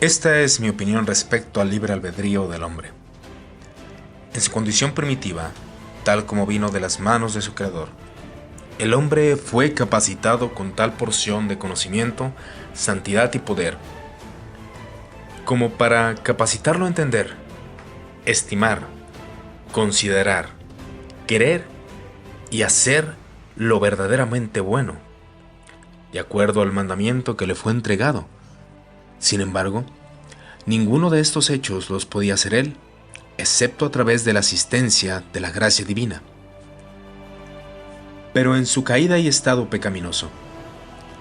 Esta es mi opinión respecto al libre albedrío del hombre. En su condición primitiva, tal como vino de las manos de su creador, el hombre fue capacitado con tal porción de conocimiento, santidad y poder, como para capacitarlo a entender, estimar, considerar, querer y hacer lo verdaderamente bueno, de acuerdo al mandamiento que le fue entregado. Sin embargo, ninguno de estos hechos los podía hacer él, excepto a través de la asistencia de la gracia divina. Pero en su caída y estado pecaminoso,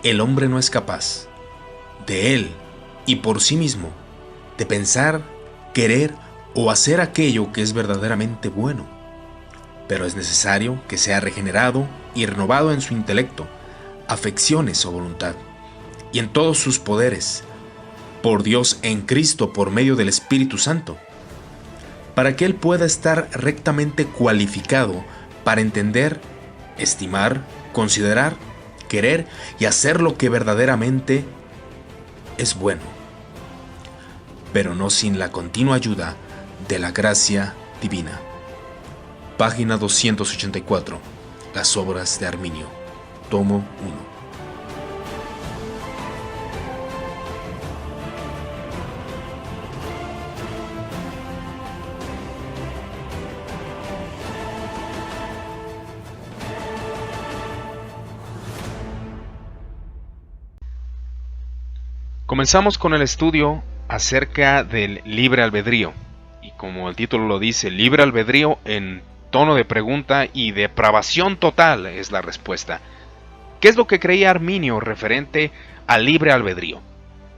el hombre no es capaz, de él y por sí mismo, de pensar, querer o hacer aquello que es verdaderamente bueno. Pero es necesario que sea regenerado y renovado en su intelecto, afecciones o voluntad, y en todos sus poderes, por Dios en Cristo por medio del Espíritu Santo, para que él pueda estar rectamente cualificado para entender, estimar, considerar, querer y hacer lo que verdaderamente es bueno, pero no sin la continua ayuda de la gracia divina. Página 284. Las obras de Arminio. Tomo 1. Comenzamos con el estudio acerca del libre albedrío, y como el título lo dice, libre albedrío en tono de pregunta y depravación total es la respuesta. ¿Qué es lo que creía Arminio referente al libre albedrío?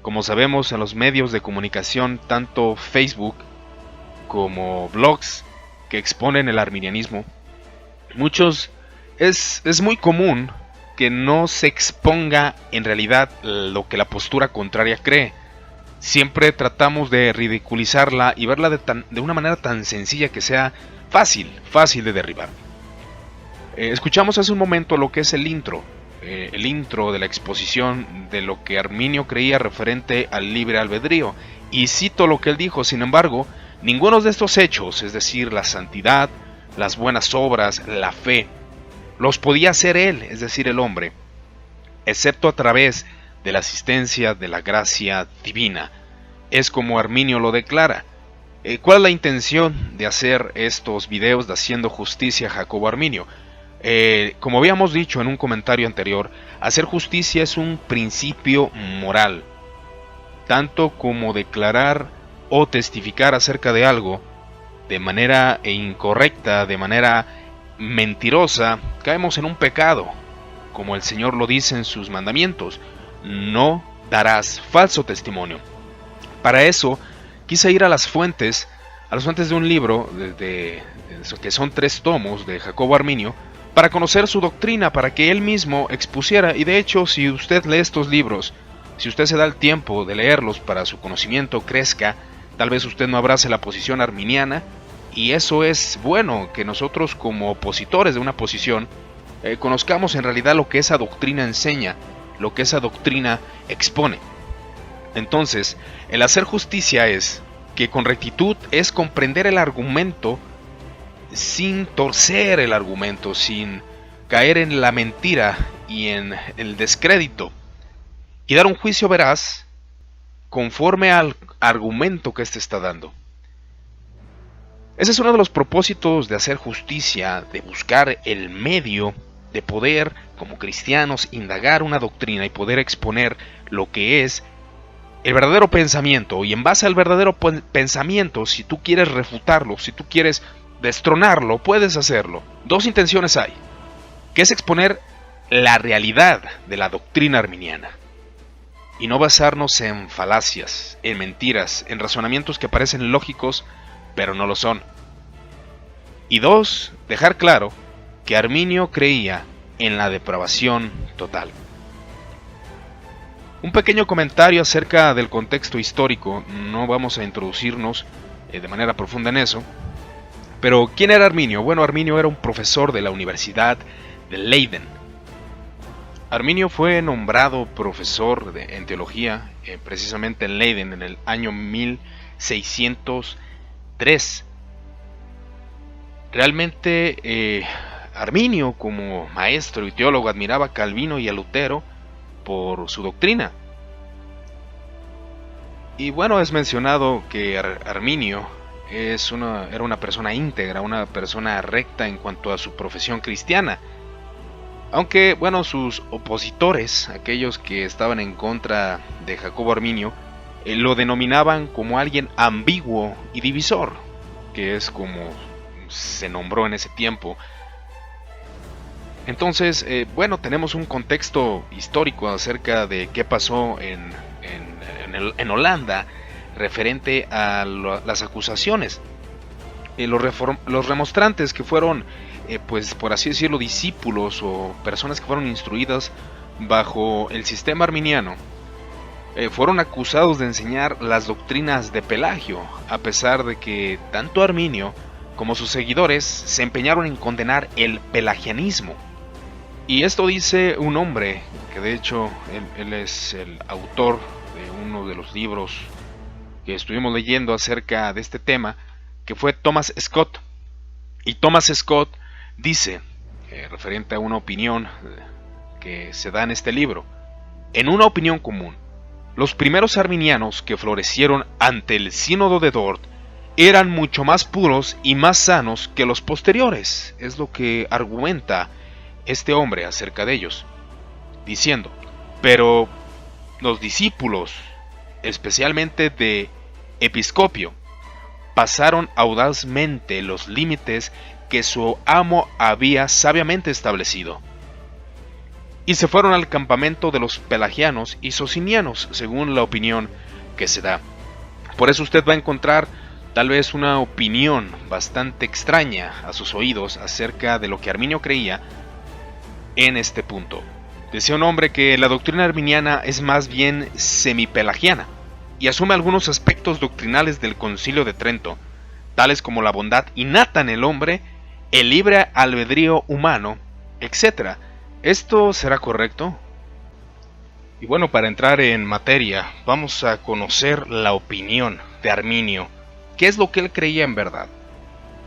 Como sabemos, en los medios de comunicación, tanto Facebook como blogs que exponen el arminianismo, es muy común que no se exponga en realidad lo que la postura contraria cree. Siempre tratamos de ridiculizarla y verla de una manera tan sencilla que sea fácil de derribar. Escuchamos hace un momento lo que es el intro de la exposición de lo que Arminio creía referente al libre albedrío, y cito lo que él dijo: sin embargo, ninguno de estos hechos, es decir, la santidad, las buenas obras, la fe, los podía hacer él, es decir, el hombre, excepto a través de la asistencia de la gracia divina. Es como Arminio lo declara. ¿Cuál es la intención de hacer estos videos de Haciendo Justicia a Jacobo Arminio? Como habíamos dicho en un comentario anterior, hacer justicia es un principio moral. Tanto como declarar o testificar acerca de algo de manera incorrecta, de manera mentirosa, caemos en un pecado, como el Señor lo dice en sus mandamientos: no darás falso testimonio. Para eso quise ir a las fuentes de un libro que son 3 tomos de Jacobo Arminio, para conocer su doctrina, para que él mismo expusiera. Y de hecho, si usted lee estos libros, si usted se da el tiempo de leerlos para su conocimiento crezca, tal vez usted no abrace la posición arminiana, y eso es bueno, que nosotros como opositores de una posición conozcamos en realidad lo que esa doctrina enseña, lo que esa doctrina expone. Entonces, el hacer justicia es que con rectitud es comprender el argumento sin torcer el argumento, sin caer en la mentira y en el descrédito, y dar un juicio veraz conforme al argumento que éste está dando. Ese es uno de los propósitos de hacer justicia, de buscar el medio de poder, como cristianos, indagar una doctrina y poder exponer lo que es el verdadero pensamiento. Y en base al verdadero pensamiento, si tú quieres refutarlo, si tú quieres destronarlo, puedes hacerlo. 2 intenciones hay, que es exponer la realidad de la doctrina arminiana, y no basarnos en falacias, en mentiras, en razonamientos que parecen lógicos, pero no lo son. Y 2, dejar claro que Arminio creía en la depravación total. Un pequeño comentario acerca del contexto histórico, no vamos a introducirnos de manera profunda en eso, pero ¿quién era Arminio? Bueno, Arminio era un profesor de la Universidad de Leiden. Arminio fue nombrado profesor en teología, precisamente en Leiden, en el año 1603. Realmente Arminio, como maestro y teólogo, admiraba a Calvino y a Lutero por su doctrina. Y bueno, es mencionado que Arminio era una persona íntegra, una persona recta en cuanto a su profesión cristiana. Aunque, bueno, sus opositores, aquellos que estaban en contra de Jacobo Arminio, lo denominaban como alguien ambiguo y divisor, que es como se nombró en ese tiempo. Entonces, bueno, tenemos un contexto histórico acerca de qué pasó en Holanda referente a las acusaciones. Los remonstrantes, que fueron, pues por así decirlo, discípulos o personas que fueron instruidas bajo el sistema arminiano, fueron acusados de enseñar las doctrinas de Pelagio, a pesar de que tanto Arminio como sus seguidores se empeñaron en condenar el pelagianismo. Y esto dice un hombre que de hecho él es el autor de uno de los libros que estuvimos leyendo acerca de este tema, que fue Thomas Scott. Y Thomas Scott dice, referente a una opinión que se da en este libro: en una opinión común, los primeros arminianos que florecieron ante el sínodo de Dort eran mucho más puros y más sanos que los posteriores. Es lo que argumenta este hombre acerca de ellos, diciendo: pero los discípulos, especialmente de Episcopio, pasaron audazmente los límites que su amo había sabiamente establecido, y se fueron al campamento de los pelagianos y socinianos, según la opinión que se da. Por eso usted va a encontrar tal vez una opinión bastante extraña a sus oídos acerca de lo que Arminio creía en este punto. Decía un hombre que la doctrina arminiana es más bien semipelagiana y asume algunos aspectos doctrinales del Concilio de Trento, tales como la bondad innata en el hombre, el libre albedrío humano, etc. ¿Esto será correcto? Y bueno, para entrar en materia, vamos a conocer la opinión de Arminio. ¿Qué es lo que él creía en verdad?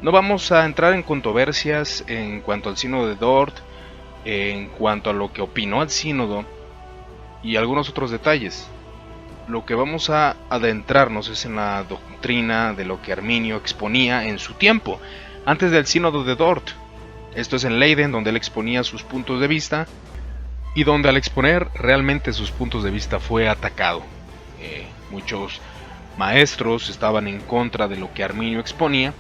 No vamos a entrar en controversias en cuanto al sínodo de Dort, en cuanto a lo que opinó el sínodo y algunos otros detalles. Lo que vamos a adentrarnos es en la doctrina de lo que Arminio exponía en su tiempo, antes del sínodo de Dort. Esto es en Leiden, donde él exponía sus puntos de vista y donde al exponer realmente sus puntos de vista fue atacado. Muchos maestros estaban en contra de lo que Arminio exponía,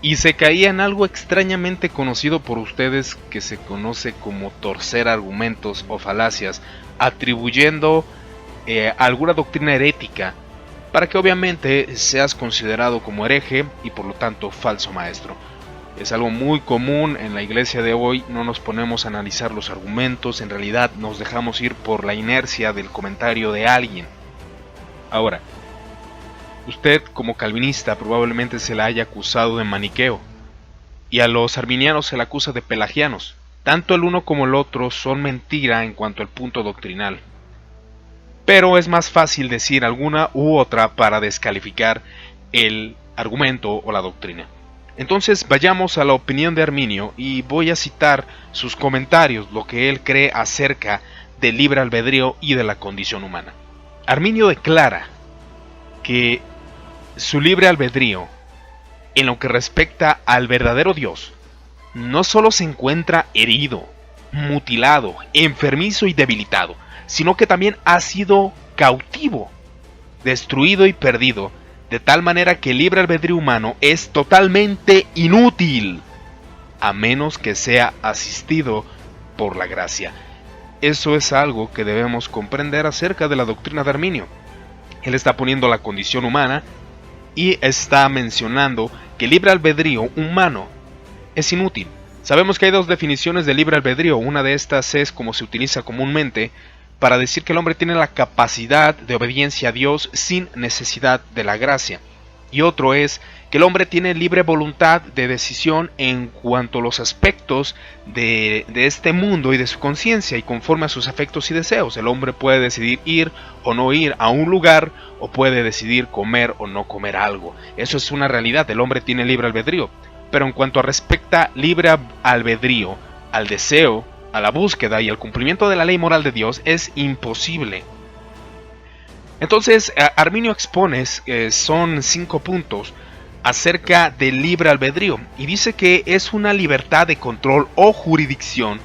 y se caía en algo extrañamente conocido por ustedes, que se conoce como torcer argumentos o falacias, atribuyendo alguna doctrina herética para que obviamente seas considerado como hereje y por lo tanto falso maestro. Es algo muy común en la iglesia de hoy. No nos ponemos a analizar los argumentos, en realidad nos dejamos ir por la inercia del comentario de alguien. Ahora, usted como calvinista probablemente se la haya acusado de maniqueo, y a los arminianos se la acusa de pelagianos. Tanto el uno como el otro son mentira en cuanto al punto doctrinal, pero es más fácil decir alguna u otra para descalificar el argumento o la doctrina. Entonces vayamos a la opinión de Arminio y voy a citar sus comentarios, lo que él cree acerca del libre albedrío y de la condición humana. Arminio declara que su libre albedrío, en lo que respecta al verdadero Dios, no solo se encuentra herido, mutilado, enfermizo y debilitado, sino que también ha sido cautivo, destruido y perdido, de tal manera que el libre albedrío humano es totalmente inútil, a menos que sea asistido por la gracia. Eso es algo que debemos comprender acerca de la doctrina de Arminio. Él está poniendo la condición humana y está mencionando que el libre albedrío humano es inútil. Sabemos que hay dos definiciones de libre albedrío. Una de estas es como se utiliza comúnmente para decir que el hombre tiene la capacidad de obediencia a Dios sin necesidad de la gracia. Y otro es que el hombre tiene libre voluntad de decisión en cuanto a los aspectos de este mundo y de su conciencia, y conforme a sus afectos y deseos. El hombre puede decidir ir o no ir a un lugar, o puede decidir comer o no comer algo. Eso es una realidad, el hombre tiene libre albedrío. Pero en cuanto a respecta libre albedrío al deseo, a la búsqueda y al cumplimiento de la ley moral de Dios, es imposible. Entonces, Arminio expone, son 5 puntos acerca del libre albedrío, y dice que es una libertad de control o jurisdicción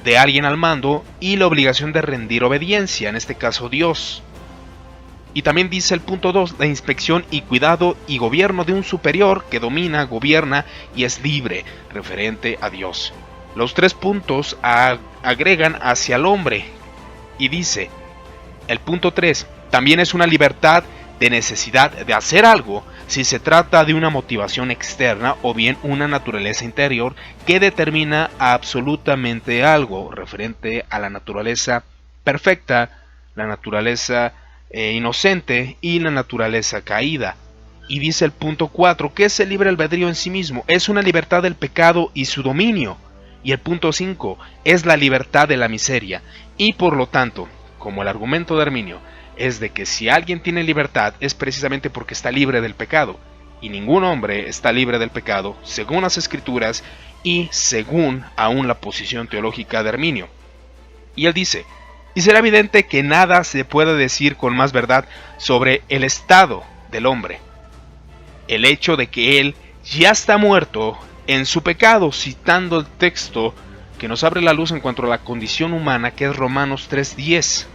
de alguien al mando y la obligación de rendir obediencia, en este caso Dios. Y también dice el punto 2, la inspección y cuidado y gobierno de un superior que domina, gobierna y es libre, referente a Dios. Los 3 puntos agregan hacia el hombre, y dice, el punto 3, también es una libertad de necesidad de hacer algo si se trata de una motivación externa o bien una naturaleza interior que determina absolutamente algo, referente a la naturaleza perfecta, la naturaleza inocente y la naturaleza caída. Y dice el punto 4, que es el libre albedrío en sí mismo, es una libertad del pecado y su dominio. Y el punto 5 es la libertad de la miseria. Y por lo tanto, como el argumento de Arminio es de que si alguien tiene libertad es precisamente porque está libre del pecado, y ningún hombre está libre del pecado según las escrituras y según aún la posición teológica de Arminio. Y él dice, y será evidente que nada se puede decir con más verdad sobre el estado del hombre, el hecho de que él ya está muerto en su pecado, citando el texto que nos abre la luz en cuanto a la condición humana, que es Romanos 3:10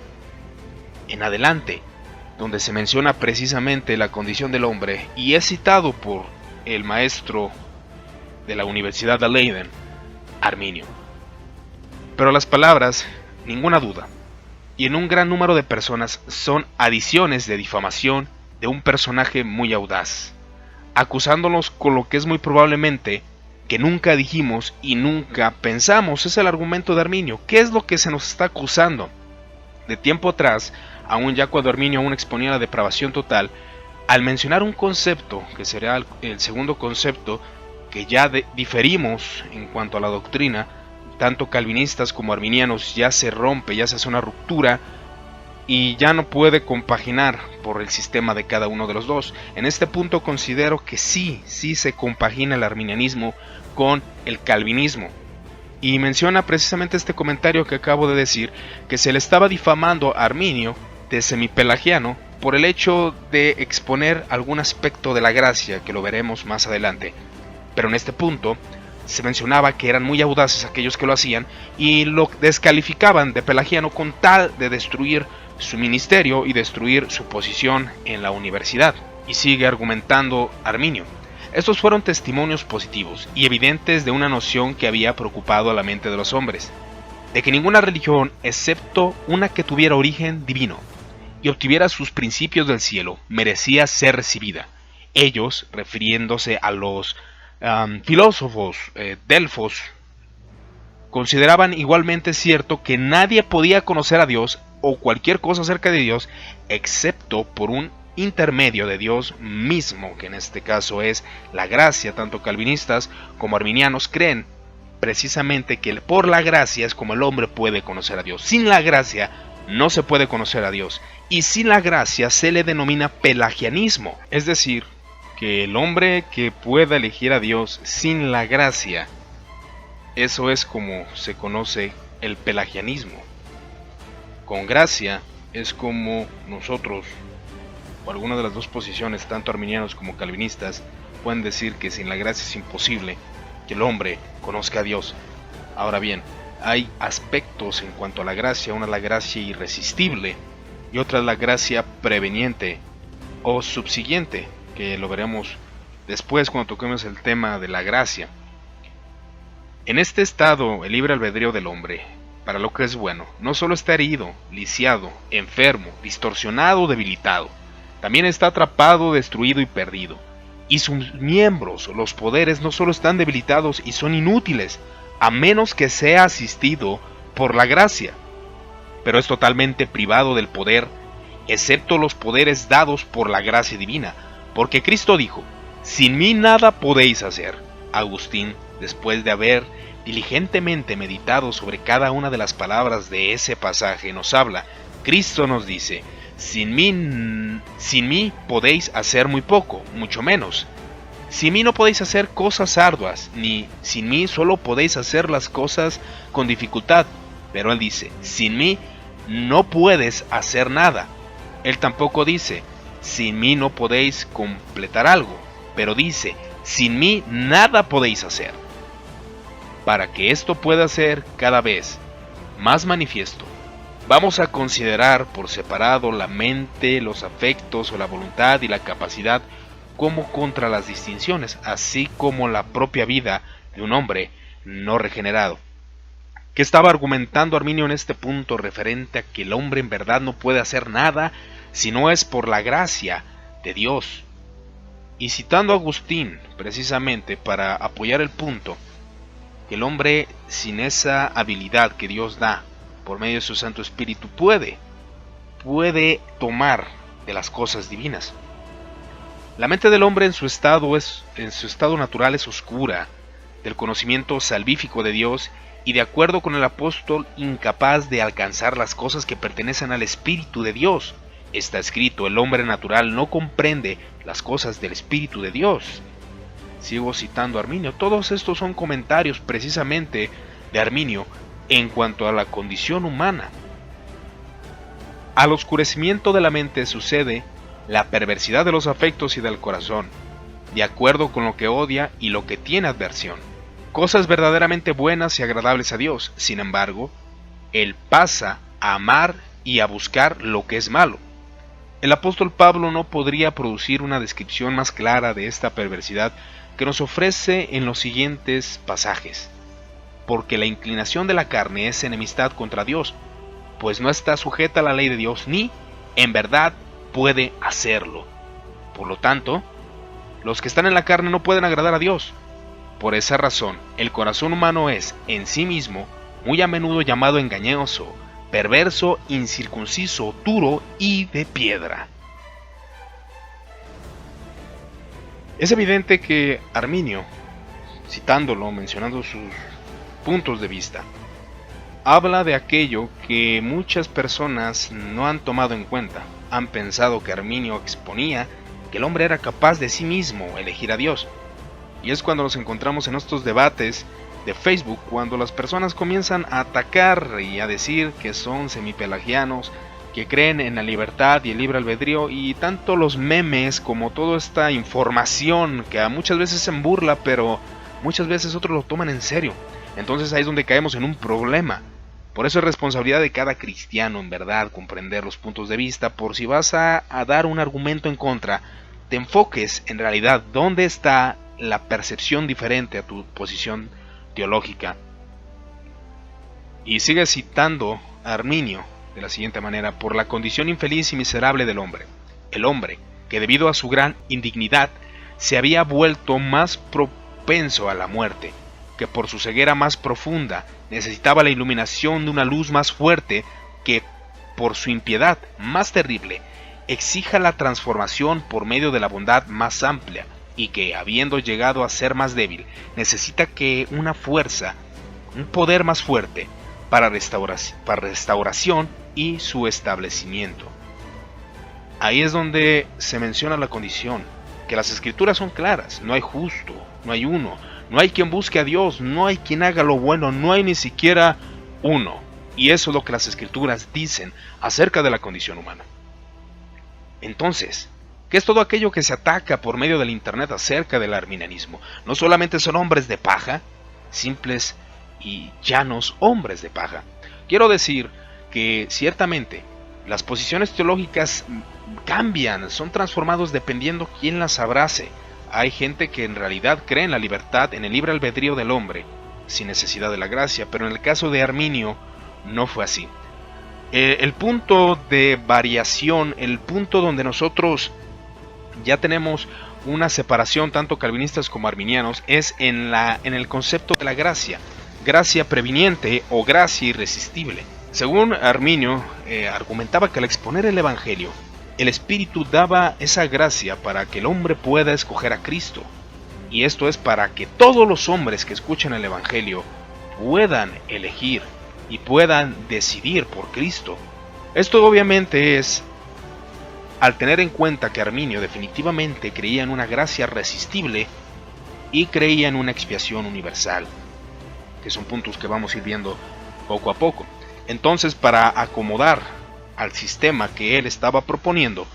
en adelante, donde se menciona precisamente la condición del hombre, y es citado por el maestro de la Universidad de Leiden, Arminio. Pero las palabras, ninguna duda, y en un gran número de personas, son adiciones de difamación de un personaje muy audaz, acusándonos con lo que es muy probablemente que nunca dijimos y nunca pensamos. Es el argumento de Arminio. ¿Qué es lo que se nos está acusando? De tiempo atrás, aún ya cuando Arminio aún exponía la depravación total, al mencionar un concepto, que será el segundo concepto, que ya diferimos en cuanto a la doctrina, tanto calvinistas como arminianos, ya se rompe, ya se hace una ruptura, y ya no puede compaginar por el sistema de cada uno de los dos. En este punto considero que sí se compagina el arminianismo con el calvinismo. Y menciona precisamente este comentario que acabo de decir, que se le estaba difamando a Arminio de semipelagiano por el hecho de exponer algún aspecto de la gracia, que lo veremos más adelante. Pero en este punto se mencionaba que eran muy audaces aquellos que lo hacían y lo descalificaban de pelagiano con tal de destruir su ministerio y destruir su posición en la universidad. Y sigue argumentando Arminio. Estos fueron testimonios positivos y evidentes de una noción que había preocupado a la mente de los hombres, de que ninguna religión, excepto una que tuviera origen divino y obtuviera sus principios del cielo, merecía ser recibida. Ellos, refiriéndose a los filósofos delfos, consideraban igualmente cierto que nadie podía conocer a Dios o cualquier cosa acerca de Dios excepto por un intermedio de Dios mismo, que en este caso es la gracia. Tanto calvinistas como arminianos creen precisamente que por la gracia es como el hombre puede conocer a Dios. Sin la gracia no se puede conocer a Dios, y sin la gracia se le denomina pelagianismo, es decir, que el hombre que pueda elegir a Dios sin la gracia, eso es como se conoce el pelagianismo. Con gracia es como nosotros, o alguna de las dos posiciones, tanto arminianos como calvinistas, pueden decir que sin la gracia es imposible que el hombre conozca a Dios. Ahora bien, hay aspectos en cuanto a la gracia. Una es la gracia irresistible y otra es la gracia preveniente o subsiguiente, que lo veremos después cuando toquemos el tema de la gracia. En este estado, el libre albedrío del hombre, para lo que es bueno, no solo está herido, lisiado, enfermo, distorsionado, debilitado, también está atrapado, destruido y perdido. Y sus miembros, los poderes, no solo están debilitados y son inútiles, a menos que sea asistido por la gracia, pero es totalmente privado del poder, excepto los poderes dados por la gracia divina, porque Cristo dijo: sin mí nada podéis hacer. Agustín, después de haber diligentemente meditado sobre cada una de las palabras de ese pasaje, nos habla. Cristo nos dice, sin mí podéis hacer muy poco, mucho menos. Sin mí no podéis hacer cosas arduas, ni sin mí solo podéis hacer las cosas con dificultad. Pero Él dice, sin mí no puedes hacer nada. Él tampoco dice, sin mí no podéis completar algo, pero dice, sin mí nada podéis hacer. Para que esto pueda ser cada vez más manifiesto, vamos a considerar por separado la mente, los afectos o la voluntad y la capacidad como contra las distinciones, así como la propia vida de un hombre no regenerado. ¿Qué estaba argumentando Arminio en este punto referente a que el hombre en verdad no puede hacer nada si no es por la gracia de Dios? Y citando a Agustín, precisamente para apoyar el punto, que el hombre sin esa habilidad que Dios da por medio de su Santo Espíritu puede tomar de las cosas divinas. La mente del hombre en su estado natural es oscura, del conocimiento salvífico de Dios y de acuerdo con el apóstol incapaz de alcanzar las cosas que pertenecen al Espíritu de Dios. Está escrito, el hombre natural no comprende las cosas del Espíritu de Dios. Sigo citando a Arminio. Todos estos son comentarios precisamente de Arminio en cuanto a la condición humana. Al oscurecimiento de la mente sucede la perversidad de los afectos y del corazón, de acuerdo con lo que odia y lo que tiene adversión. Cosas verdaderamente buenas y agradables a Dios. Sin embargo, Él pasa a amar y a buscar lo que es malo. El apóstol Pablo no podría producir una descripción más clara de esta perversidad que nos ofrece en los siguientes pasajes. Porque la inclinación de la carne es enemistad contra Dios, pues no está sujeta a la ley de Dios, ni, en verdad, puede hacerlo. Por lo tanto, los que están en la carne no pueden agradar a Dios. Por esa razón, el corazón humano es, en sí mismo, muy a menudo llamado engañoso, perverso, incircunciso, duro y de piedra. Es evidente que Arminio, citándolo, mencionando sus puntos de vista, habla de aquello que muchas personas no han tomado en cuenta. Han pensado que Arminio exponía que el hombre era capaz de sí mismo elegir a Dios. Y es cuando nos encontramos en estos debates de Facebook, cuando las personas comienzan a atacar y a decir que son semipelagianos, que creen en la libertad y el libre albedrío, y tanto los memes como toda esta información que muchas veces se burla, pero muchas veces otros lo toman en serio. Entonces ahí es donde caemos en un problema. Por eso es responsabilidad de cada cristiano, en verdad, comprender los puntos de vista. Por si vas a dar un argumento en contra, te enfoques en realidad dónde está la percepción diferente a tu posición teológica. Y sigue citando a Arminio de la siguiente manera: por la condición infeliz y miserable del hombre. El hombre, que debido a su gran indignidad, se había vuelto más propenso a la muerte, que por su ceguera más profunda necesitaba la iluminación de una luz más fuerte, que por su impiedad más terrible exija la transformación por medio de la bondad más amplia, y que, habiendo llegado a ser más débil, necesita que una fuerza, un poder más fuerte para restauración y su establecimiento. Ahí es donde se menciona la condición, que las escrituras son claras: no hay justo, no hay uno, no hay quien busque a Dios, no hay quien haga lo bueno, no hay ni siquiera uno. Y eso es lo que las escrituras dicen acerca de la condición humana. Entonces, ¿qué es todo aquello que se ataca por medio del internet acerca del arminianismo? No solamente son hombres de paja, simples y llanos hombres de paja. Quiero decir que ciertamente las posiciones teológicas cambian, son transformados dependiendo quién las abrace. Hay gente que en realidad cree en la libertad, en el libre albedrío del hombre, sin necesidad de la gracia, pero en el caso de Arminio no fue así. El punto de variación, el punto donde nosotros ya tenemos una separación tanto calvinistas como arminianos, es en el concepto de la gracia previniente o gracia irresistible. Según Arminio, argumentaba que al exponer el Evangelio el Espíritu daba esa gracia para que el hombre pueda escoger a Cristo. Y esto es para que todos los hombres que escuchan el Evangelio puedan elegir y puedan decidir por Cristo. Esto obviamente es al tener en cuenta que Arminio definitivamente creía en una gracia irresistible y creía en una expiación universal, que son puntos que vamos a ir viendo poco a poco. Entonces, para acomodar al sistema que él estaba proponiendo,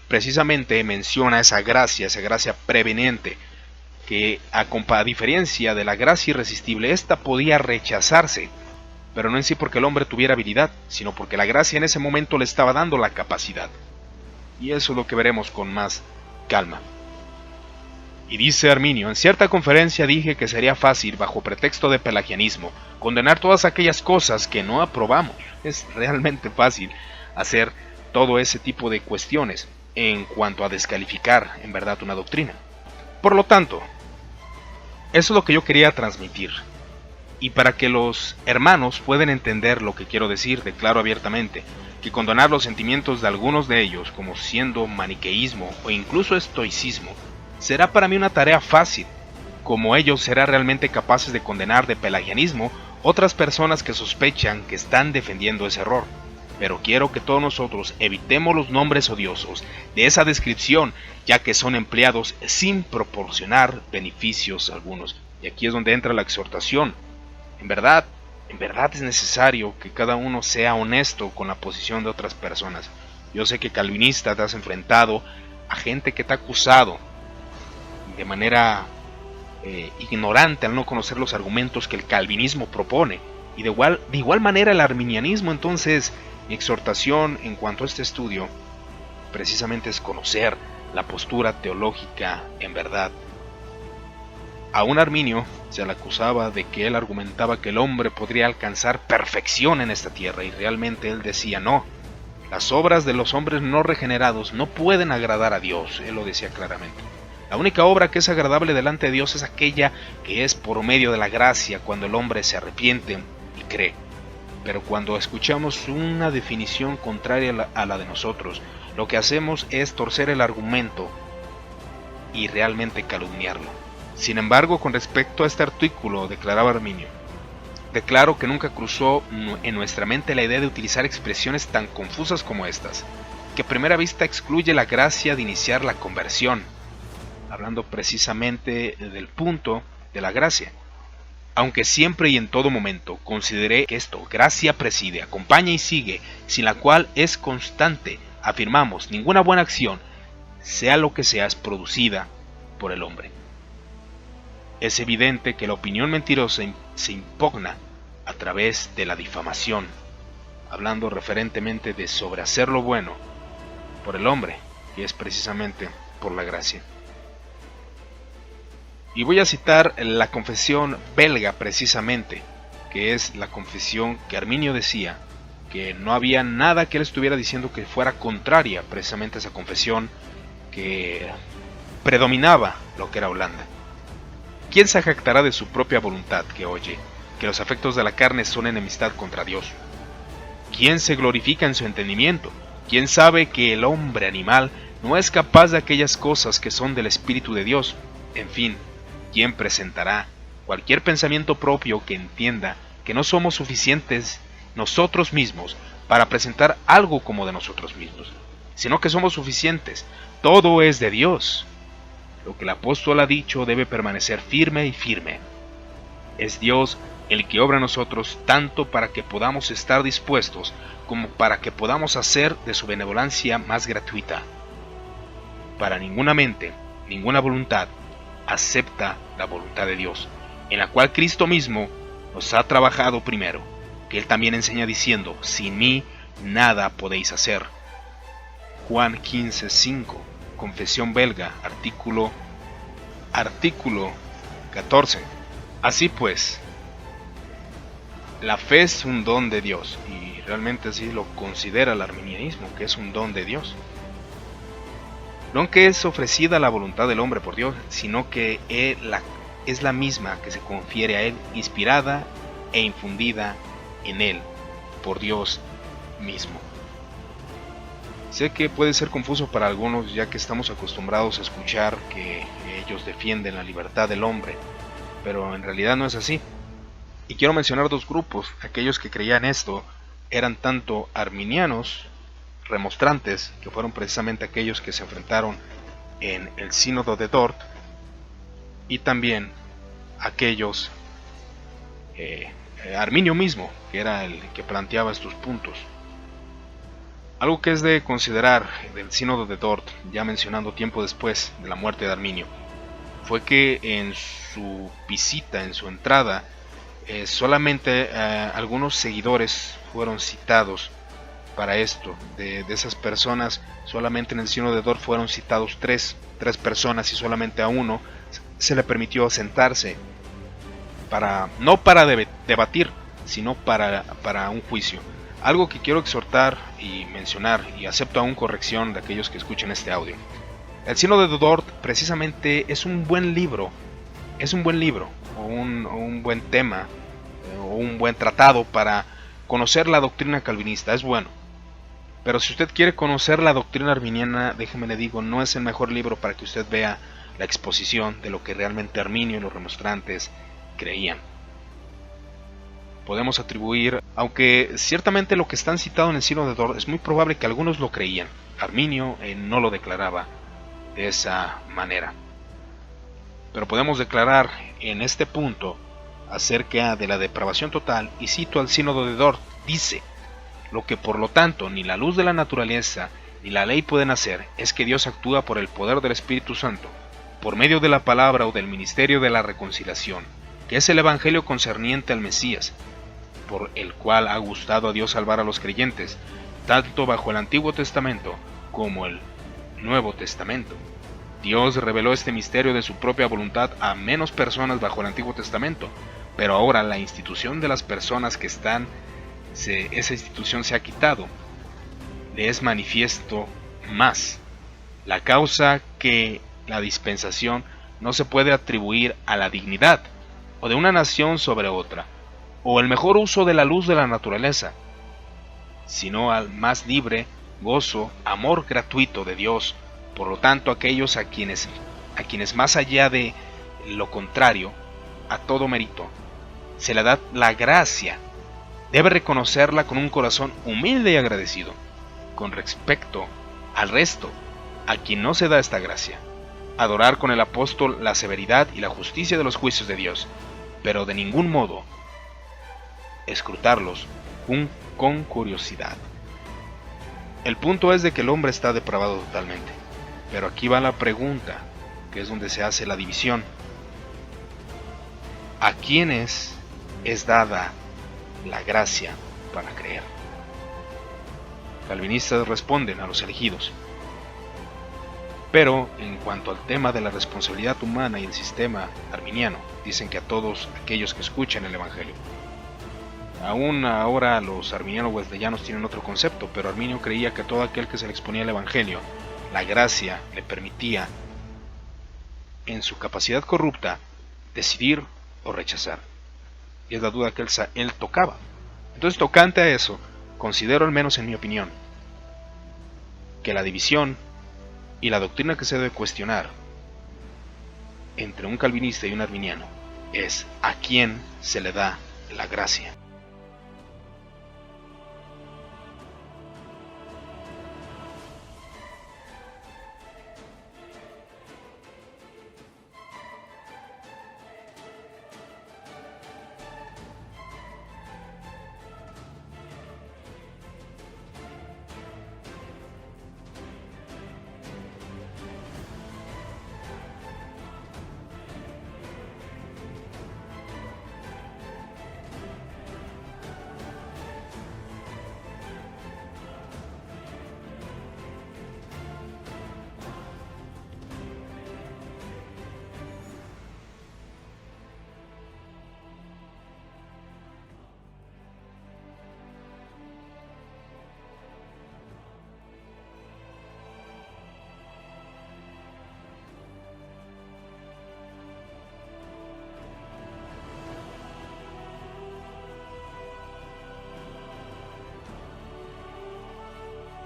precisamente menciona esa gracia preveniente, que a diferencia de la gracia irresistible, esta podía rechazarse, pero no en sí porque el hombre tuviera habilidad, sino porque la gracia en ese momento le estaba dando la capacidad. Y eso es lo que veremos con más calma. Y dice Arminio: en cierta conferencia dije que sería fácil, bajo pretexto de pelagianismo, condenar todas aquellas cosas que no aprobamos. Es realmente fácil hacer todo ese tipo de cuestiones en cuanto a descalificar en verdad una doctrina. Por lo tanto, eso es lo que yo quería transmitir. Y para que los hermanos puedan entender lo que quiero decir, declaro abiertamente que condonar los sentimientos de algunos de ellos, como siendo maniqueísmo o incluso estoicismo, será para mí una tarea fácil, como ellos serán realmente capaces de condenar de pelagianismo otras personas que sospechan que están defendiendo ese error. Pero quiero que todos nosotros evitemos los nombres odiosos de esa descripción, ya que son empleados sin proporcionar beneficios algunos. Y aquí es donde entra la exhortación. En verdad es necesario que cada uno sea honesto con la posición de otras personas. Yo sé que calvinista te has enfrentado a gente que te ha acusado de manera ignorante al no conocer los argumentos que el calvinismo propone, y de igual manera el arminianismo. Entonces, mi exhortación en cuanto a este estudio precisamente es conocer la postura teológica en verdad. A un Arminio se le acusaba de que él argumentaba que el hombre podría alcanzar perfección en esta tierra, y realmente él decía no. Las obras de los hombres no regenerados no pueden agradar a Dios, él lo decía claramente. La única obra que es agradable delante de Dios es aquella que es por medio de la gracia, cuando el hombre se arrepiente y cree. Pero cuando escuchamos una definición contraria a la de nosotros, lo que hacemos es torcer el argumento y realmente calumniarlo. Sin embargo, con respecto a este artículo, declaraba Arminio, declaro que nunca cruzó en nuestra mente la idea de utilizar expresiones tan confusas como estas, que a primera vista excluye la gracia de iniciar la conversión, hablando precisamente del punto de la gracia. Aunque siempre y en todo momento consideré que esto, gracia preside, acompaña y sigue, sin la cual es constante, afirmamos, ninguna buena acción, sea lo que sea, es producida por el hombre. Es evidente que la opinión mentirosa se impugna a través de la difamación, hablando referentemente de sobrehacer lo bueno por el hombre, que es precisamente por la gracia. Y voy a citar la confesión belga precisamente, que es la confesión que Arminio decía, que no había nada que él estuviera diciendo que fuera contraria precisamente a esa confesión que predominaba lo que era Holanda. ¿Quién se jactará de su propia voluntad que oye que los afectos de la carne son enemistad contra Dios? ¿Quién se glorifica en su entendimiento? ¿Quién sabe que el hombre animal no es capaz de aquellas cosas que son del Espíritu de Dios? En fin, ¿quién presentará cualquier pensamiento propio que entienda que no somos suficientes nosotros mismos para presentar algo como de nosotros mismos, sino que somos suficientes? Todo es de Dios. Lo que el apóstol ha dicho debe permanecer firme y firme. Es Dios el que obra en nosotros tanto para que podamos estar dispuestos como para que podamos hacer de su benevolencia más gratuita. Para ninguna mente, ninguna voluntad acepta la voluntad de Dios, en la cual Cristo mismo nos ha trabajado primero, que Él también enseña diciendo, sin mí nada podéis hacer. Juan 15:5, confesión belga, artículo 14. Así pues, la fe es un don de Dios, y realmente así lo considera el arminianismo, que es un don de Dios. No que es ofrecida la voluntad del hombre por Dios, sino que es la misma que se confiere a Él, inspirada e infundida en Él por Dios mismo. Sé que puede ser confuso para algunos, ya que estamos acostumbrados a escuchar que ellos defienden la libertad del hombre, pero en realidad no es así. Y quiero mencionar dos grupos. Aquellos que creían esto eran tanto arminianos, remonstrantes, que fueron precisamente aquellos que se enfrentaron en el Sínodo de Dort, y también aquellos, Arminio mismo, que era el que planteaba estos puntos. Algo que es de considerar del Sínodo de Dort, ya mencionando tiempo después de la muerte de Arminio, fue que en su visita, en su entrada, solamente algunos seguidores fueron citados para esto. De esas personas, solamente en el Sínodo de Dort fueron citados tres personas, y solamente a uno se le permitió sentarse no para debatir, sino para un juicio. Algo que quiero exhortar y mencionar, y acepto aún corrección de aquellos que escuchen este audio. El Sínodo de Dort precisamente es un buen libro, o un buen tema, o un buen tratado para conocer la doctrina calvinista, es bueno. Pero si usted quiere conocer la doctrina arminiana, déjeme le digo, no es el mejor libro para que usted vea la exposición de lo que realmente Arminio y los remonstrantes creían. Podemos atribuir, aunque ciertamente lo que está citado en el Sínodo de Dort es muy probable que algunos lo creían, Arminio no lo declaraba de esa manera. Pero podemos declarar en este punto acerca de la depravación total, y cito al Sínodo de Dort, dice: lo que por lo tanto ni la luz de la naturaleza ni la ley pueden hacer es que Dios actúa por el poder del Espíritu Santo, por medio de la palabra o del ministerio de la reconciliación, que es el evangelio concerniente al Mesías, por el cual ha gustado a Dios salvar a los creyentes, tanto bajo el Antiguo Testamento como el Nuevo Testamento. Dios reveló este misterio de su propia voluntad a menos personas bajo el Antiguo Testamento, pero ahora la institución de las personas que están, esa institución se ha quitado, le es manifiesto más. La causa que la dispensación no se puede atribuir a la dignidad o de una nación sobre otra, o el mejor uso de la luz de la naturaleza, sino al más libre gozo, amor gratuito de Dios. Por lo tanto, aquellos a quienes más allá de lo contrario a todo mérito se le da la gracia, debe reconocerla con un corazón humilde y agradecido, con respecto al resto a quien no se da esta gracia. Adorar con el apóstol la severidad y la justicia de los juicios de Dios, pero de ningún modo escrutarlos con curiosidad. El punto es de que el hombre está depravado totalmente, pero aquí va la pregunta, que es donde se hace la división. ¿A quiénes es dada la gracia para creer? Calvinistas responden: a los elegidos. Pero en cuanto al tema de la responsabilidad humana y el sistema arminiano, dicen que a todos aquellos que escuchan el evangelio. Aún ahora los arminianos wesleyanos tienen otro concepto, pero Arminio creía que a todo aquel que se le exponía el evangelio, la gracia le permitía, en su capacidad corrupta, decidir o rechazar. Y es la duda que él tocaba. Entonces, tocante a eso, considero, al menos en mi opinión, que la división y la doctrina que se debe cuestionar entre un calvinista y un arminiano es a quién se le da la gracia.